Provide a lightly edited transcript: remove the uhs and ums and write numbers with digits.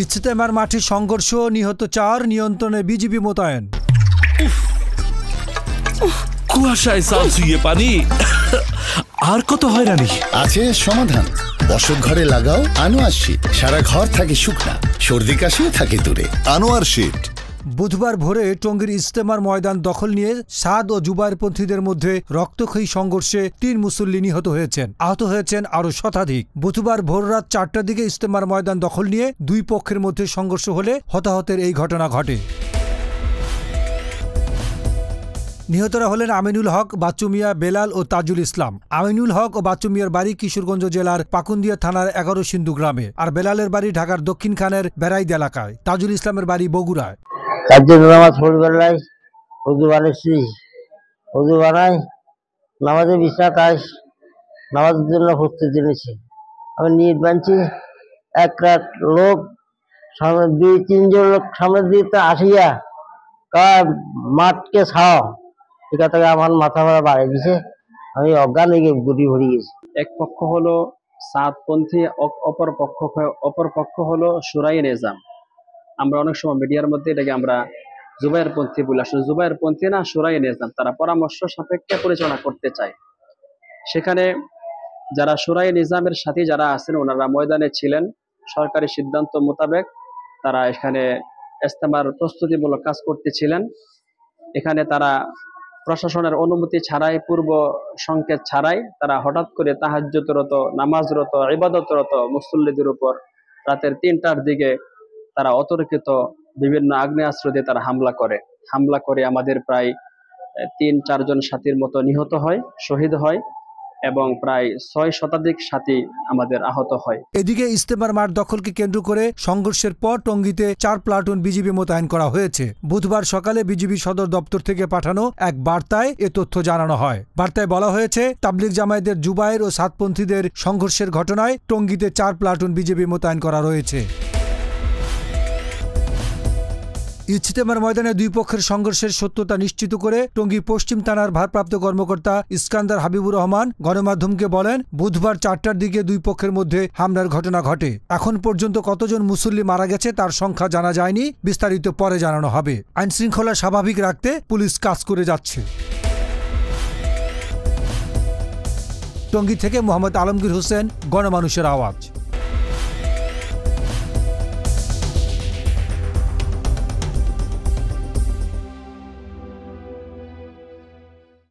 ইজতেমার মাঠে সংঘর্ষ, নিহত 4, নিয়ন্ত্রণে বিজিবি মোতায়েন। কুয়াশায় চাল চুইয়ে পানি, আর কত হয়রানি। আছে সমাধান। বসত ঘরে লাগাও আনোয়ার শীট, সারা ঘর থাকে শুকনা, সর্দি কাশিও থাকে দূরে। আনোয়ার শীট। বুধবার ভোরে টঙ্গীর ইজতেমার ময়দান দখল নিয়ে সাদ ও জুবায়েরপন্থীদের মধ্যে রক্তক্ষয়ী সংঘর্ষে 3 মুসল্লি নিহত হয়েছেন, আহত হয়েছেন আরও শতাধিক। বুধবার ভোররাত 4টার দিকে ইজতেমার ময়দান দখল নিয়ে 2 পক্ষের মধ্যে সংঘর্ষ হলে হতাহতের এই ঘটনা ঘটে। নিহতরা হলেন আমিনুল হক, বাচ্চু মিয়া, বেলাল ও তাজুল ইসলাম। আমিনুল হক ও বাচ্চু মিয়ার বাড়ি কিশোরগঞ্জ জেলার পাকুন্দিয়া থানার 11 সিন্ধু গ্রামে, আর বেলালের বাড়ি ঢাকার দক্ষিণ খানের বেড়াইদ এলাকায়। তাজুল ইসলামের বাড়ি বগুড়ায়। নামাজ পড়বেলায় উজু বানাইছি, উজু বানাই নামাজে বিছানা নামাজের জন্য প্রস্তুতি নিয়েছি। আমি নিয়ত বানছি, এক রাত লোক সামনে 2-3 জন লোক সামনে দিয়ে আসিয়া মাঠকে ছাড়াও, এখান থেকে আমার মাথা ভাড়া বাড়িয়ে দিছে, আমি অজ্ঞান হয়ে গুটি ভরে গেছি। এক পক্ষ হলো সাদপন্থী, অপর পক্ষ হলো সুরাই নিজাম। আমরা অনেক সময় মিডিয়ার মধ্যে এটাকে আমরা জুবায়েরপন্থী বলি, আসলে জুবায়েরপন্থী না, সুরাই নিজাম। তারা পরামর্শ সাপেক্ষে পরিচালনা করতে চায়। সেখানে যারা সুরাই নিজামের সাথে যারা আছেন, ওনারা ময়দানে ছিলেন। সরকারি সিদ্ধান্ত মোতাবেক তারা এখানে ইজতেমার প্রস্তুতিমূলক কাজ করতেছিলেন। এখানে তারা প্রশাসনের অনুমতি ছাড়াই, পূর্ব সংকেত ছাড়াই তারা হঠাৎ করে তাহাজ্জুদরত, নামাজরত, ইবাদতরত মুসল্লিদের উপর রাতের 3টার দিকে তারা অতর্কিত বিভিন্ন আগ্নেয়াস্ত্র দিয়ে তারা হামলা করে আমাদের প্রায় 3-4 জন সাথীর মতো নিহত হয়, শহীদ হয়, এবং প্রায় 6 শতাধিক সাথী আমাদের আহত হয়। এদিকে ইজতেমার মাঠ দখলকে কেন্দ্র করে সংঘর্ষের পর টঙ্গীতে 4 প্লাটুন বিজিবি মোতায়েন করা হয়েছে। বুধবার সকালে বিজিবি সদর দপ্তর থেকে পাঠানো এক বার্তায় এ তথ্য জানানো হয়। বার্তায় বলা হয়েছে, তাবলিগ জামায়াতের জুবায়ের ও সাদপন্থীদের সংঘর্ষের ঘটনায় টঙ্গীতে 4 প্লাটুন বিজিবি মোতায়েন করা রয়েছে। ইজতেমার ময়দানে 2 পক্ষের সংঘর্ষের সত্যতা নিশ্চিত করে টঙ্গী পশ্চিম থানার ভারপ্রাপ্ত কর্মকর্তা ইস্কান্দার হাবিবুর রহমান গণমাধ্যমকে বলেন, বুধবার 4টার দিকে 2 পক্ষের মধ্যে হামলার ঘটনা ঘটে। এখন পর্যন্ত কতজন মুসল্লি মারা গেছে তার সংখ্যা জানা যায়নি, বিস্তারিত পরে জানানো হবে। আইনশৃঙ্খলা স্বাভাবিক রাখতে পুলিশ কাজ করে যাচ্ছে। টঙ্গী থেকে মোহাম্মদ আলমগীর হোসেন, গণমানুষের আওয়াজ।